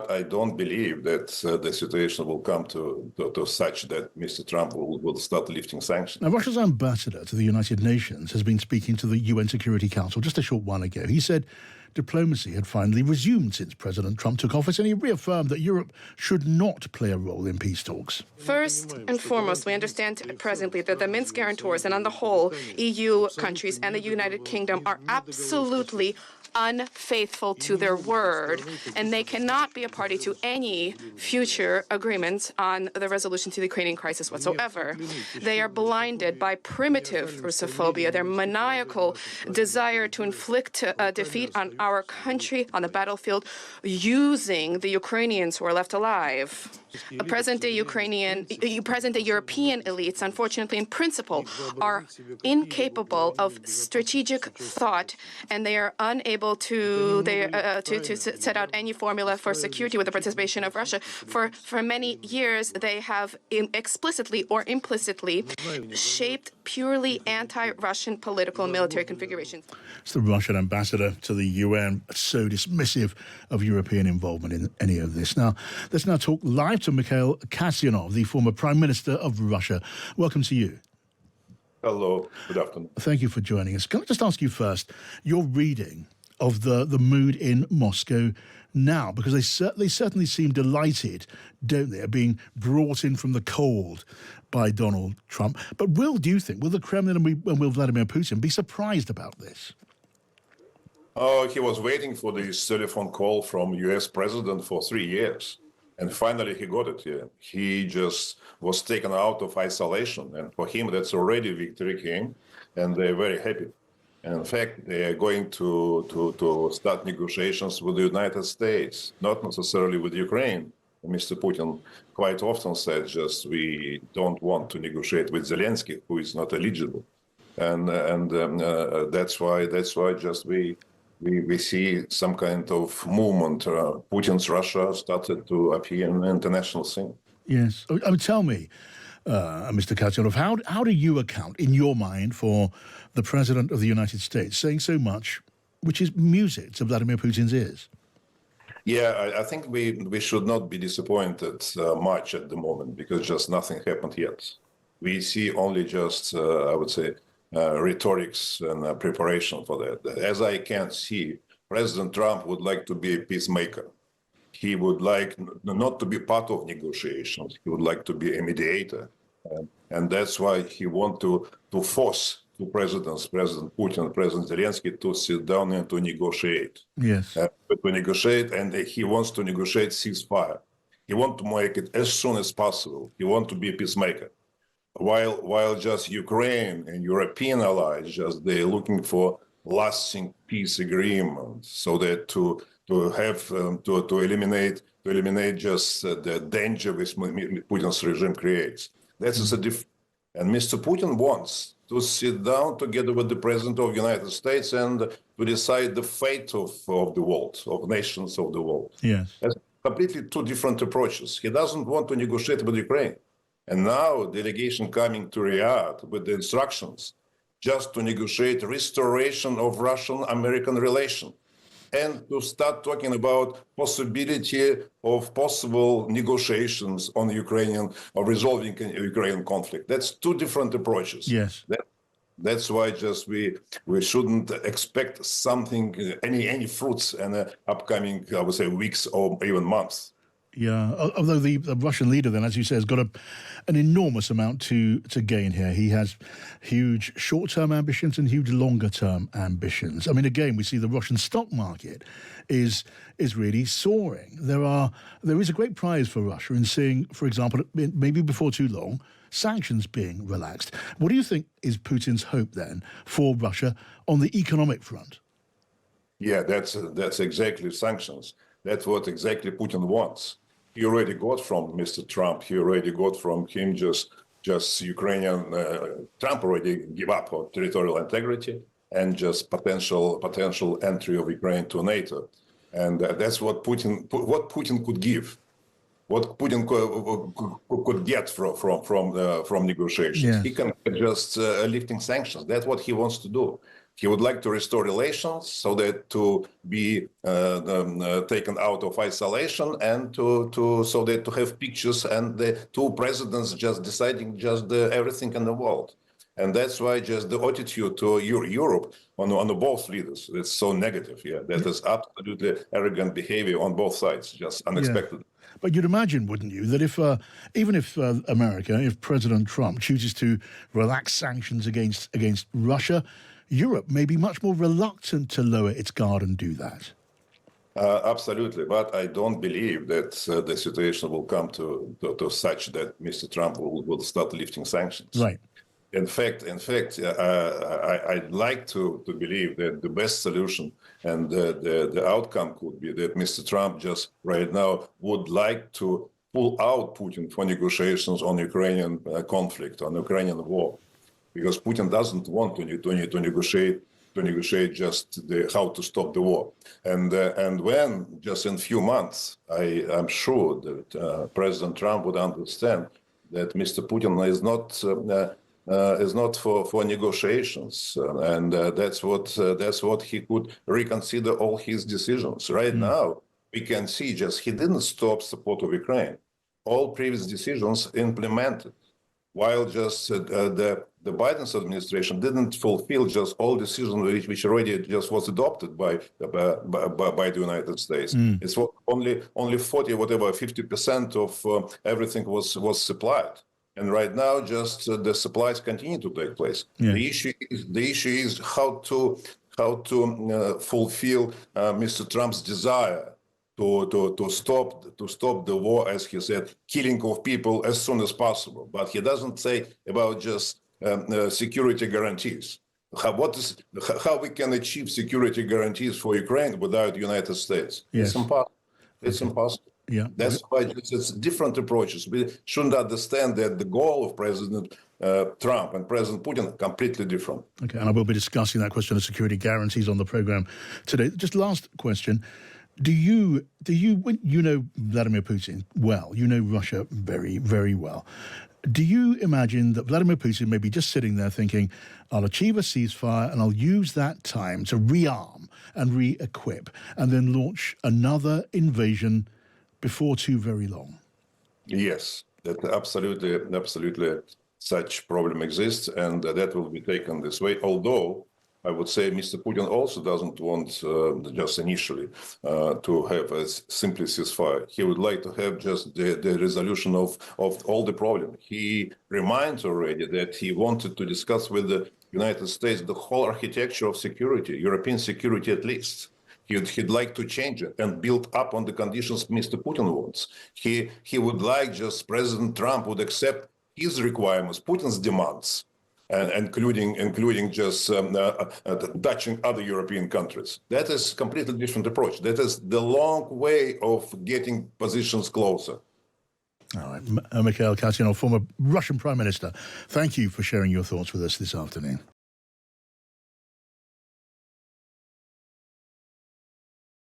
I don't believe that the situation will come to such that Mr. Trump will start lifting sanctions. Now, Russia's ambassador to the United Nations has been speaking to the UN Security Council just a short while ago. He said diplomacy had finally resumed since President Trump took office, and he reaffirmed that Europe should not play a role in peace talks. First and foremost, we understand presently that the Minsk guarantors and on the whole EU countries and the United Kingdom are absolutely unfaithful to their word, and they cannot be a party to any future agreements on the resolution to the Ukrainian crisis whatsoever. They are blinded by primitive Russophobia, their maniacal desire to inflict defeat on our country on the battlefield using the Ukrainians who are left alive. Present-day European elites, unfortunately, in principle, are incapable of strategic thought, and they are unable to set out any formula for security with the participation of Russia. For many years, they have explicitly or implicitly shaped purely anti-Russian political and military configurations. It's the Russian ambassador to the UN, so dismissive of European involvement in any of this. Now, let's now talk live to Mikhail Kasyanov, the former Prime Minister of Russia. Welcome to you. Hello, good afternoon. Thank you for joining us. Can I just ask you first, your reading of the mood in Moscow now, because they certainly seem delighted, don't they, at being brought in from the cold by Donald Trump. But do you think, will the Kremlin and will Vladimir Putin be surprised about this? He was waiting for this telephone call from US president for 3 years. And finally, he got it. Yeah. He just was taken out of isolation. And for him, that's already victory came. And they're very happy. And in fact, they are going to start negotiations with the United States, not necessarily with Ukraine. Mr. Putin quite often said just we don't want to negotiate with Zelensky, who is not eligible. And that's why just we see some kind of movement. Putin's Russia started to appear in the international scene. Yes. I mean, tell me, Mr. Kasyanov, how do you account, in your mind, for the President of the United States saying so much, which is music to Vladimir Putin's ears? Yeah, I think we should not be disappointed much at the moment, because just nothing happened yet. We see only just, I would say, rhetorics and preparation for that. As I can see, President Trump would like to be a peacemaker. He would like not to be part of negotiations. He would like to be a mediator. And that's why he wants to force two presidents, President Putin, President Zelensky, to sit down and to negotiate. Yes. To negotiate, and he wants to negotiate ceasefire. He wants to make it as soon as possible. He wants to be a peacemaker. While just Ukraine and European allies, just they're looking for lasting peace agreement, so that to eliminate just the danger which Putin's regime creates. That is a difference. And Mr. Putin wants to sit down together with the President of the United States and to decide the fate of the world, of nations of the world. Yes. That's completely two different approaches. He doesn't want to negotiate with Ukraine. And now delegation coming to Riyadh with the instructions just to negotiate restoration of Russian-American relation and to start talking about possibility of possible negotiations on Ukrainian or resolving Ukrainian conflict. That's two different approaches. Yes. That's why just we shouldn't expect something, any fruits in the upcoming, I would say, weeks or even months. Yeah, although the Russian leader then, as you say, has got an enormous amount to gain here. He has huge short-term ambitions and huge longer-term ambitions. I mean, again, we see the Russian stock market is really soaring. There is a great prize for Russia in seeing, for example, maybe before too long, sanctions being relaxed. What do you think is Putin's hope then for Russia on the economic front? Yeah, that's exactly sanctions. That's what exactly Putin wants. He already got from Mr. Trump. He already got from him just Ukrainian. Trump already gave up on territorial integrity and just potential entry of Ukraine to NATO, and that's what Putin could give, what Putin could get from negotiations. Yes. He can just lifting sanctions. That's what he wants to do. He would like to restore relations so that to be taken out of isolation and so that to have pictures and the two presidents just deciding just everything in the world. And that's why just the attitude to Europe on the both leaders is so negative. Yeah, that is absolutely arrogant behavior on both sides, just unexpected. Yeah. But you'd imagine, wouldn't you, that if even if America, if President Trump chooses to relax sanctions against Russia, Europe may be much more reluctant to lower its guard and do that. Absolutely, but I don't believe that the situation will come to such that Mr. Trump will start lifting sanctions. Right. In fact, I'd like to believe that the best solution and the outcome could be that Mr. Trump just right now would like to pull out Putin for negotiations on Ukrainian conflict, on Ukrainian war, because Putin doesn't want to negotiate just how to stop the war. And when just in a few months, I'm sure that President Trump would understand that Mr. Putin is not for negotiations, and that's what he could reconsider all his decisions. Right now, we can see just he didn't stop support of Ukraine. All previous decisions implemented, while just the Biden's administration didn't fulfill just all decisions which already just was adopted by the United States. It's only 50% of everything was supplied. And right now, just the supplies continue to take place. Yeah. The issue is how to fulfill Mr. Trump's desire to stop the war, as he said, killing of people as soon as possible. But he doesn't say about just security guarantees. How we can achieve security guarantees for Ukraine without the United States? Yes. It's impossible. It's impossible. Yeah. That's why it's different approaches. We shouldn't understand that the goal of President Trump and President Putin are completely different. Okay, and I will be discussing that question of security guarantees on the program today. Just last question. Do you know Vladimir Putin well? You know Russia very, very well. Do you imagine that Vladimir Putin may be just sitting there thinking, I'll achieve a ceasefire and I'll use that time to rearm and re-equip and then launch another invasion before too very long? Yes, that absolutely such problem exists, and that will be taken this way. Although I would say Mr. Putin also doesn't want just initially to have a simply ceasefire. He would like to have just the resolution of all the problem. He reminds already that he wanted to discuss with the United States the whole architecture of security, European security at least. He'd like to change it and build up on the conditions Mr. Putin wants. He would like just President Trump would accept his requirements, Putin's demands, and including just touching other European countries. That is a completely different approach. That is the long way of getting positions closer. All right, Mikhail Kasyanov, former Russian Prime Minister, thank you for sharing your thoughts with us this afternoon.